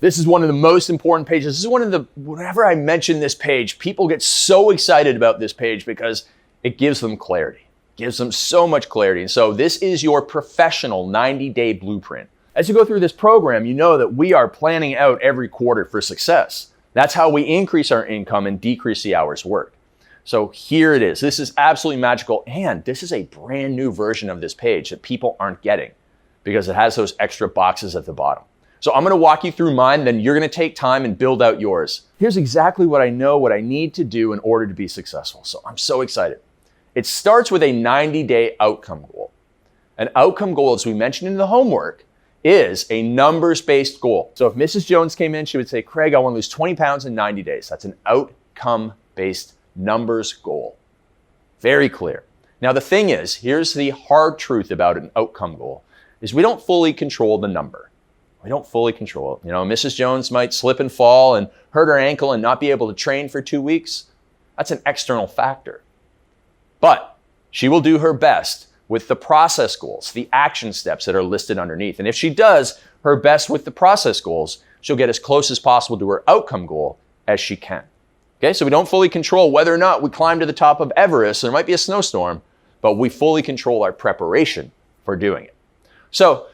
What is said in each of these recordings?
This is one of the most important pages. This is one of the, whenever I mention this page, people get so excited about this page because it gives them clarity. It gives them so much clarity. And so this is your professional 90-day blueprint. As you go through this program, you know that we are planning out every quarter for success. That's how we increase our income and decrease the hours worked. So here it is. This is absolutely magical. And this is a brand new version of this page that people aren't getting because it has those extra boxes at the bottom. So I'm going to walk you through mine, then you're going to take time and build out yours. Here's exactly what I know, what I need to do in order to be successful. So I'm so excited. It starts with a 90-day outcome goal. An outcome goal, as we mentioned in the homework, is a numbers-based goal. So if Mrs. Jones came in, she would say, Craig, I want to lose 20 pounds in 90 days. That's an outcome-based numbers goal. Very clear. Now the thing is, here's the hard truth about an outcome goal, is we don't fully control the number. We don't fully control it. You know, Mrs. Jones might slip and fall and hurt her ankle and not be able to train for 2 weeks. That's an external factor. But she will do her best with the process goals, the action steps that are listed underneath. And if she does her best with the process goals, she'll get as close as possible to her outcome goal as she can. Okay, so we don't fully control whether or not we climb to the top of Everest. There might be a snowstorm, but we fully control our preparation for doing it. So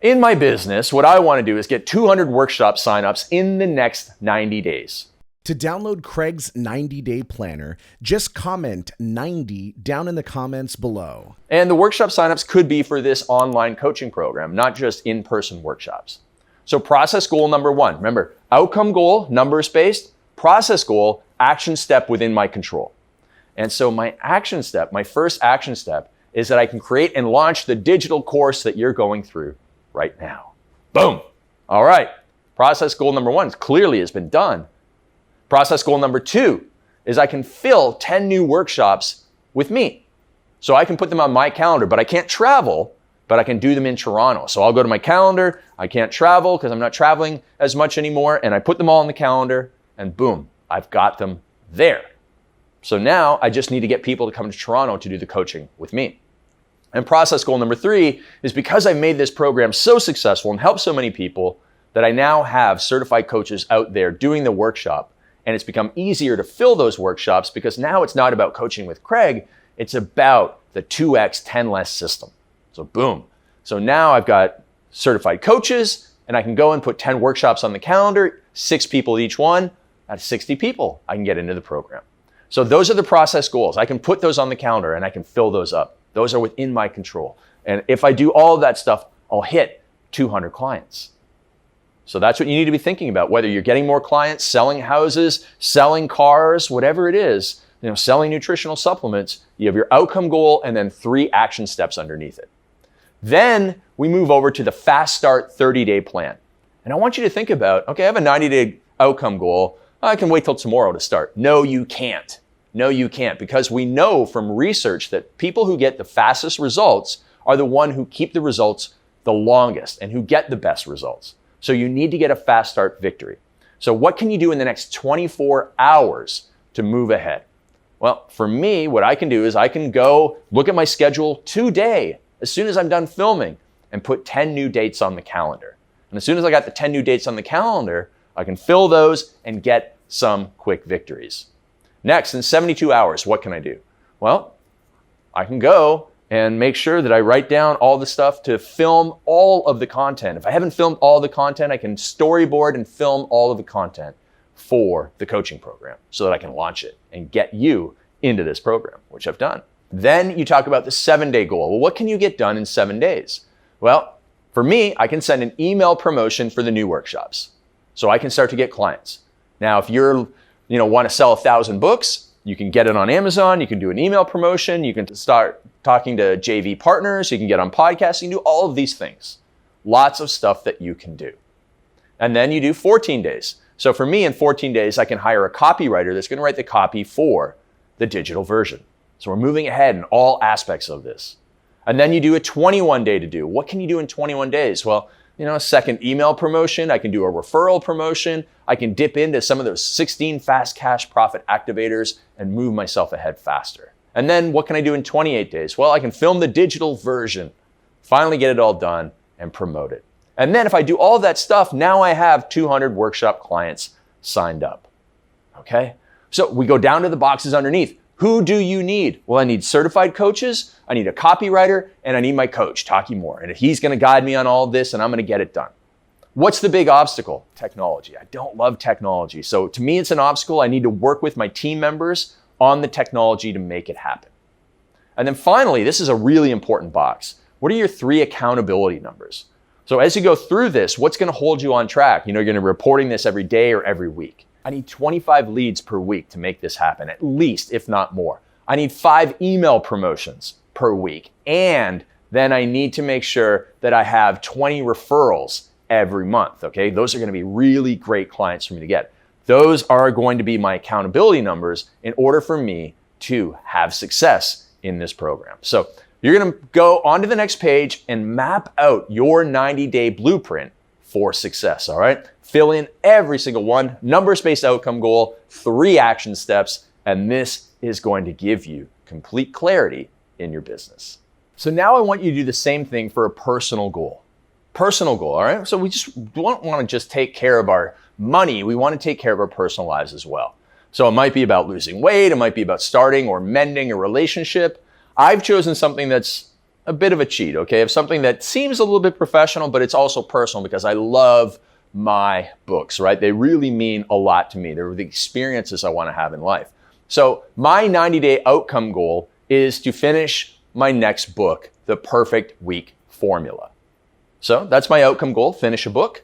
in my business, what I want to do is get 200 workshop signups in the next 90 days. To download Craig's 90-day planner, just comment 90 down in the comments below. And the workshop signups could be for this online coaching program, not just in-person workshops. So process goal number 1, remember, outcome goal, numbers-based, process goal, action step within my control. And so my action step, my first action step, is that I can create and launch the digital course that you're going through right now. Boom. All right. Process goal number 1 clearly has been done. Process goal number 2 is I can fill 10 new workshops with me. So I can put them on my calendar, but I can't travel, but I can do them in Toronto. So I'll go to my calendar. I can't travel because I'm not traveling as much anymore. And I put them all on the calendar and boom, I've got them there. So now I just need to get people to come to Toronto to do the coaching with me. And process goal number 3 is because I made this program so successful and helped so many people that I now have certified coaches out there doing the workshop. And it's become easier to fill those workshops because now it's not about coaching with Craig. It's about the 2x 10 less system. So boom. So now I've got certified coaches and I can go and put 10 workshops on the calendar, 6 people each one. That's 60 people I can get into the program. So those are the process goals. I can put those on the calendar and I can fill those up. Those are within my control. And if I do all of that stuff, I'll hit 200 clients. So that's what you need to be thinking about, whether you're getting more clients, selling houses, selling cars, whatever it is, selling nutritional supplements, you have your outcome goal and then 3 action steps underneath it. Then we move over to the Fast Start 30-day plan. And I want you to think about, okay, I have a 90-day outcome goal. I can wait till tomorrow to start. No, you can't. No, you can't, because we know from research that people who get the fastest results are the one who keep the results the longest and who get the best results. So you need to get a fast start victory. So what can you do in the next 24 hours to move ahead? Well, for me, what I can do is I can go look at my schedule today, as soon as I'm done filming, and put 10 new dates on the calendar. And as soon as I got the 10 new dates on the calendar, I can fill those and get some quick victories. Next, in 72 hours, what can I do? Well, I can go and make sure that I write down all the stuff to film all of the content. If I haven't filmed all the content, I can storyboard and film all of the content for the coaching program so that I can launch it and get you into this program, which I've done. Then you talk about the 7-day goal. Well, what can you get done in 7 days? Well, for me, I can send an email promotion for the new workshops so I can start to get clients. Now, if you're want to sell 1,000 books, you can get it on Amazon, you can do an email promotion, you can start talking to JV partners, you can get on podcasts, you can do all of these things. Lots of stuff that you can do. And then you do 14 days. So for me, in 14 days, I can hire a copywriter that's going to write the copy for the digital version. So we're moving ahead in all aspects of this. And then you do a 21-day to do. What can you do in 21 days? Well, a second email promotion. I can do a referral promotion. I can dip into some of those 16 fast cash profit activators and move myself ahead faster. And then what can I do in 28 days? Well, I can film the digital version, finally get it all done and promote it. And then if I do all of that stuff, now I have 200 workshop clients signed up. Okay? So we go down to the boxes underneath. Who do you need? Well, I need certified coaches, I need a copywriter, and I need my coach, Taki Moore. And he's going to guide me on all of this, and I'm going to get it done. What's the big obstacle? Technology. I don't love technology. So to me, it's an obstacle. I need to work with my team members on the technology to make it happen. And then finally, this is a really important box. What are your 3 accountability numbers? So as you go through this, what's going to hold you on track? You're going to be reporting this every day or every week. I need 25 leads per week to make this happen, at least, if not more. I need 5 email promotions per week. And then I need to make sure that I have 20 referrals every month, okay? Those are going to be really great clients for me to get. Those are going to be my accountability numbers in order for me to have success in this program. So you're going to go on to the next page and map out your 90-day blueprint for success, all right? Fill in every single one, numbers-based outcome goal, 3 action steps, and this is going to give you complete clarity in your business. So now I want you to do the same thing for a personal goal. Personal goal, all right? So we don't want to just take care of our money. We want to take care of our personal lives as well. So it might be about losing weight. It might be about starting or mending a relationship. I've chosen something that's a bit of a cheat, okay? Of something that seems a little bit professional, but it's also personal because I love my books, right? They really mean a lot to me. They're the experiences I want to have in life. So my 90-day outcome goal is to finish my next book, The Perfect Week Formula. So that's my outcome goal, finish a book.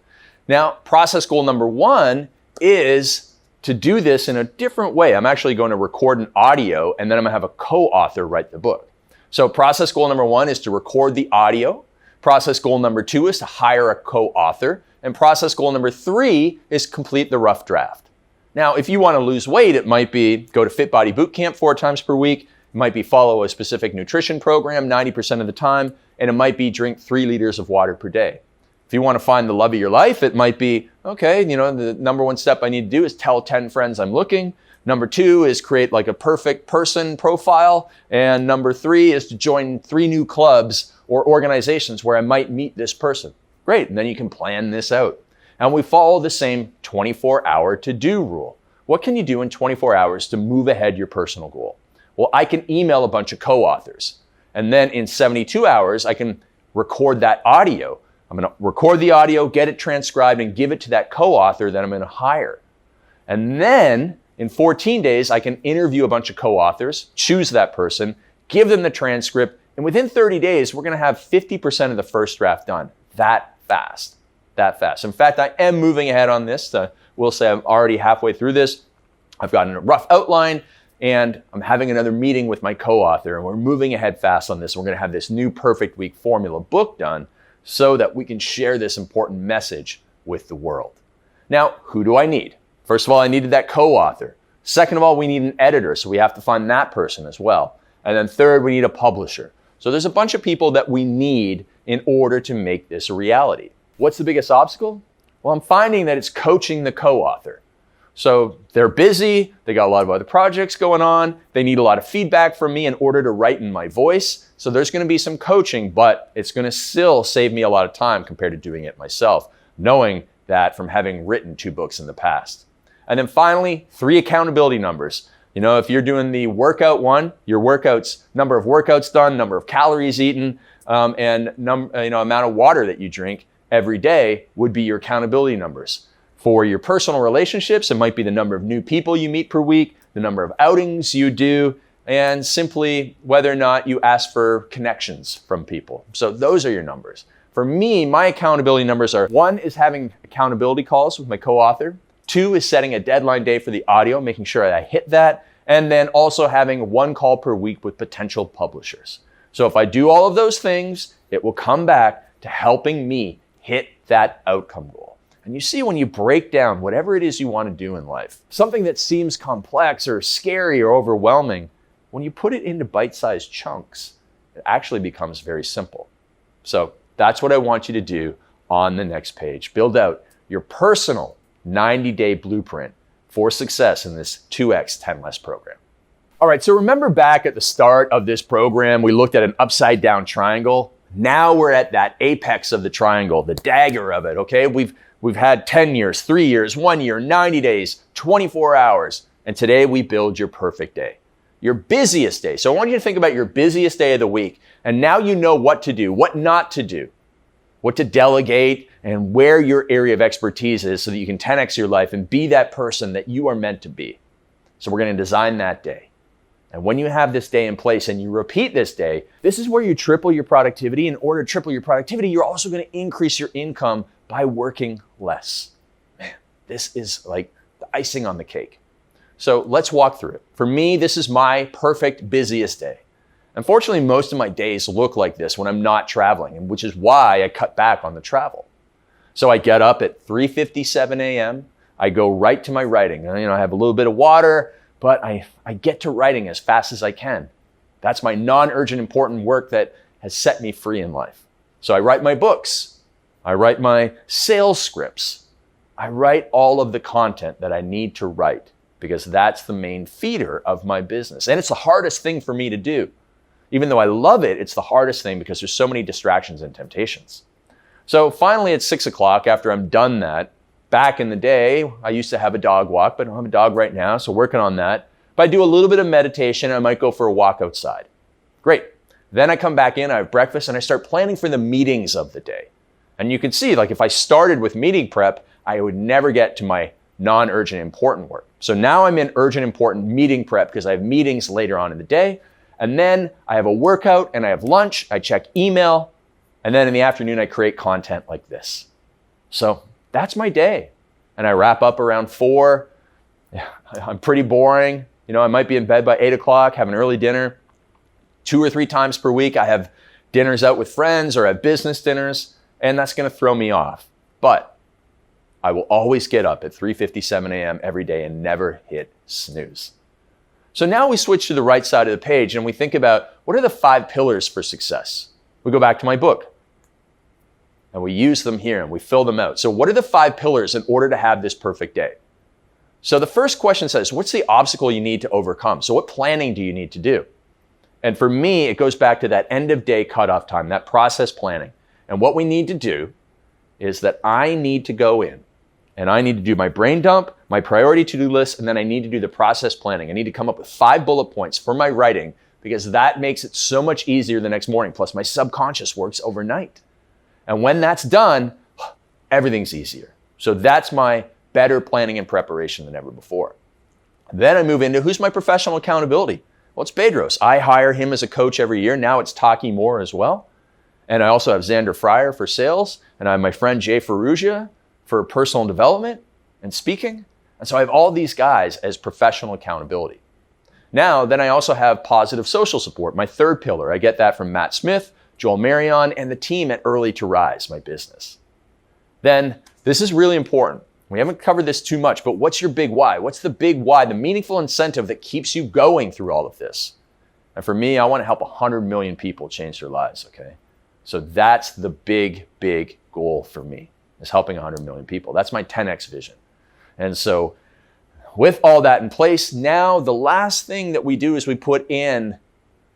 Now, process goal number 1 is to do this in a different way. I'm actually going to record an audio and then I'm going to have a co-author write the book. So process goal number 1 is to record the audio. Process goal number 2 is to hire a co-author. And process goal number 3 is complete the rough draft. Now, if you want to lose weight, it might be go to Fit Body Bootcamp 4 times per week. It might be follow a specific nutrition program 90% of the time. And it might be drink 3 liters of water per day. If you want to find the love of your life, it might be, okay, the number 1 step I need to do is tell 10 friends I'm looking. Number 2 is create like a perfect person profile. And number 3 is to join 3 new clubs or organizations where I might meet this person. Great, and then you can plan this out. And we follow the same 24-hour to-do rule. What can you do in 24 hours to move ahead your personal goal? Well, I can email a bunch of co-authors. And then in 72 hours, I can record that audio. I'm going to record the audio, get it transcribed, and give it to that co-author that I'm going to hire. And then in 14 days, I can interview a bunch of co-authors, choose that person, give them the transcript, and within 30 days, we're going to have 50% of the first draft done. That fast. In fact, I am moving ahead on this. We'll say I'm already halfway through this. I've gotten a rough outline. And I'm having another meeting with my co-author, and we're moving ahead fast on this. We're going to have this new Perfect Week Formula book done so that we can share this important message with the world. Now, who do I need? First of all, I needed that co-author. Second of all, we need an editor, so we have to find that person as well. And then third, we need a publisher. So there's a bunch of people that we need in order to make this a reality. What's the biggest obstacle? Well, I'm finding that it's coaching the co-author. So they're busy, they got a lot of other projects going on, they need a lot of feedback from me in order to write in my voice. So there's going to be some coaching, but it's going to still save me a lot of time compared to doing it myself, knowing that from having written 2 books in the past. And then finally, 3 accountability numbers. If you're doing the workout one, your workouts, number of workouts done, number of calories eaten, and amount of water that you drink every day would be your accountability numbers. For your personal relationships, it might be the number of new people you meet per week, the number of outings you do, and simply whether or not you ask for connections from people. So those are your numbers. For me, my accountability numbers are 1 is having accountability calls with my co-author. 2 is setting a deadline day for the audio, making sure that I hit that. And then also having 1 call per week with potential publishers. So if I do all of those things, it will come back to helping me hit that outcome goal. And you see, when you break down whatever it is you want to do in life, something that seems complex or scary or overwhelming, when you put it into bite-sized chunks, it actually becomes very simple. So that's what I want you to do on the next page. Build out your personal 90-day blueprint for success in this 2X 10 Less program. All right, so remember back at the start of this program, we looked at an upside down triangle. Now we're at that apex of the triangle, the dagger of it, okay? We've had 10 years, 3 years, 1 year, 90 days, 24 hours, and today we build your perfect day, your busiest day. So I want you to think about your busiest day of the week, and now you know what to do, what not to do, what to delegate, and where your area of expertise is so that you can 10x your life and be that person that you are meant to be. So we're going to design that day. And when you have this day in place and you repeat this day, this is where you triple your productivity. In order to triple your productivity, you're also going to increase your income by working less. Man, this is like the icing on the cake. So let's walk through it. For me, this is my perfect busiest day. Unfortunately, most of my days look like this when I'm not traveling, and which is why I cut back on the travel. So I get up at 3:57 a.m. I go right to my writing. I have a little bit of water, but I get to writing as fast as I can. That's my non-urgent important work that has set me free in life. So I write my books. I write my sales scripts. I write all of the content that I need to write because that's the main feeder of my business. And it's the hardest thing for me to do. Even though I love it, it's the hardest thing because there's so many distractions and temptations. So finally at 6 o'clock, after I'm done that, back in the day, I used to have a dog walk, but I don't have a dog right now, so working on that. But I do a little bit of meditation, and I might go for a walk outside. Great. Then I come back in, I have breakfast, and I start planning for the meetings of the day. And you can see, like if I started with meeting prep, I would never get to my non-urgent important work. So now I'm in urgent important meeting prep because I have meetings later on in the day. And then I have a workout and I have lunch, I check email, and then in the afternoon I create content like this. So that's my day. And I wrap up around 4. I'm pretty boring. I might be in bed by 8 o'clock, have an early dinner. 2 or 3 times per week I have dinners out with friends or have business dinners, and that's gonna throw me off. But I will always get up at 3:57 a.m. every day and never hit snooze. So now we switch to the right side of the page and we think about what are the 5 pillars for success? We go back to my book and we use them here and we fill them out. So what are the 5 pillars in order to have this perfect day? So the first question says, what's the obstacle you need to overcome? So what planning do you need to do? And for me, it goes back to that end of day cutoff time, that process planning. And what we need to do is that I need to go in and I need to do my brain dump, my priority to-do list, and then I need to do the process planning. I need to come up with 5 bullet points for my writing because that makes it so much easier the next morning. Plus my subconscious works overnight. And when that's done, everything's easier. So that's my better planning and preparation than ever before. Then I move into who's my professional accountability? Well, it's Bedros. I hire him as a coach every year. Now it's Taki Moore as well. And I also have Xander Fryer for sales. And I have my friend Jay Ferrugia for personal development and speaking. And so I have all these guys as professional accountability. Now, then I also have positive social support, my 3rd pillar. I get that from Matt Smith, Joel Marion, and the team at Early to Rise, my business. Then, this is really important. We haven't covered this too much, but what's your big why? What's the big why, the meaningful incentive that keeps you going through all of this? And for me, I want to help 100 million people change their lives, okay? So that's the big, big goal for me, is helping 100 million people. That's my 10x vision. And so with all that in place, now the last thing that we do is we put in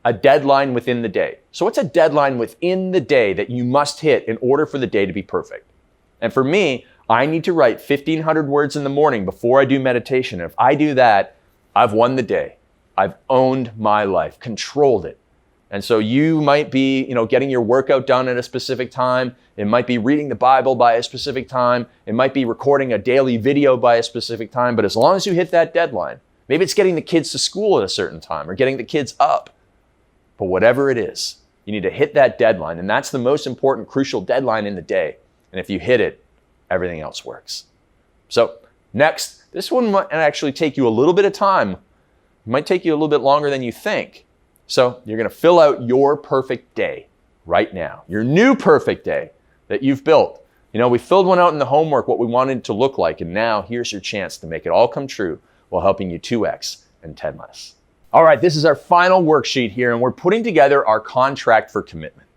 a deadline within the day. So what's a deadline within the day that you must hit in order for the day to be perfect? And for me, I need to write 1,500 words in the morning before I do meditation. And if I do that, I've won the day. I've owned my life, controlled it. And so you might be, getting your workout done at a specific time. It might be reading the Bible by a specific time. It might be recording a daily video by a specific time. But as long as you hit that deadline, maybe it's getting the kids to school at a certain time or getting the kids up. But whatever it is, you need to hit that deadline. And that's the most important, crucial deadline in the day. And if you hit it, everything else works. So next, this one might actually take you a little bit of time. It might take you a little bit longer than you think. So you're going to fill out your perfect day right now, your new perfect day that you've built. We filled one out in the homework, what we wanted it to look like. And now here's your chance to make it all come true while helping you 2x and 10 less. All right, this is our final worksheet here, and we're putting together our contract for commitment.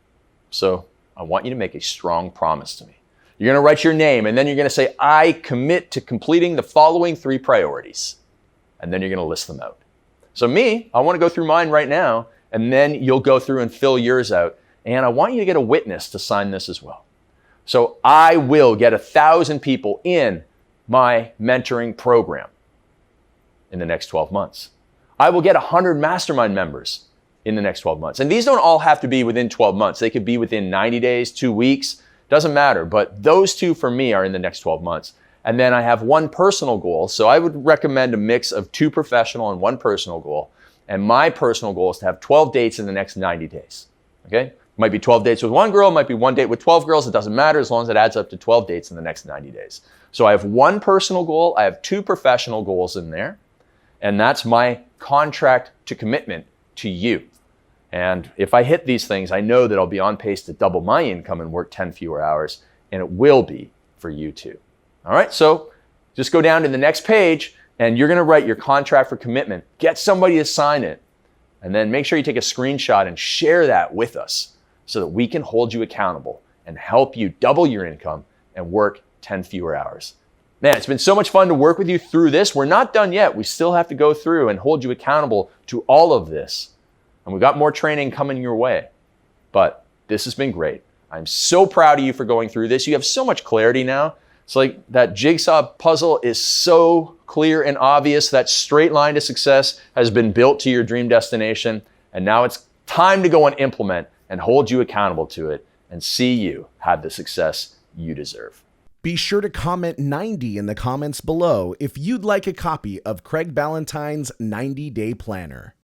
So I want you to make a strong promise to me. You're going to write your name, and then you're going to say, I commit to completing the following 3 priorities. And then you're going to list them out. So me, I want to go through mine right now, and then you'll go through and fill yours out. And I want you to get a witness to sign this as well. So I will get 1,000 people in my mentoring program in the next 12 months. I will get 100 mastermind members in the next 12 months. And these don't all have to be within 12 months. They could be within 90 days, 2 weeks, doesn't matter. But those two for me are in the next 12 months. And then I have one personal goal. So I would recommend a mix of 2 professional and 1 personal goal. And my personal goal is to have 12 dates in the next 90 days. Okay? Might be 12 dates with 1 girl, might be 1 date with 12 girls. It doesn't matter as long as it adds up to 12 dates in the next 90 days. So I have 1 personal goal. I have 2 professional goals in there. And that's my contract to commitment to you. And if I hit these things, I know that I'll be on pace to double my income and work 10 fewer hours. And it will be for you too. All right, so just go down to the next page and you're going to write your contract for commitment. Get somebody to sign it. And then make sure you take a screenshot and share that with us so that we can hold you accountable and help you double your income and work 10 fewer hours. Man, it's been so much fun to work with you through this. We're not done yet. We still have to go through and hold you accountable to all of this. And we've got more training coming your way. But this has been great. I'm so proud of you for going through this. You have so much clarity now. It's like that jigsaw puzzle is so clear and obvious. That straight line to success has been built to your dream destination. And now it's time to go and implement and hold you accountable to it and see you have the success you deserve. Be sure to comment 90 in the comments below if you'd like a copy of Craig Ballantyne's 90-Day Planner.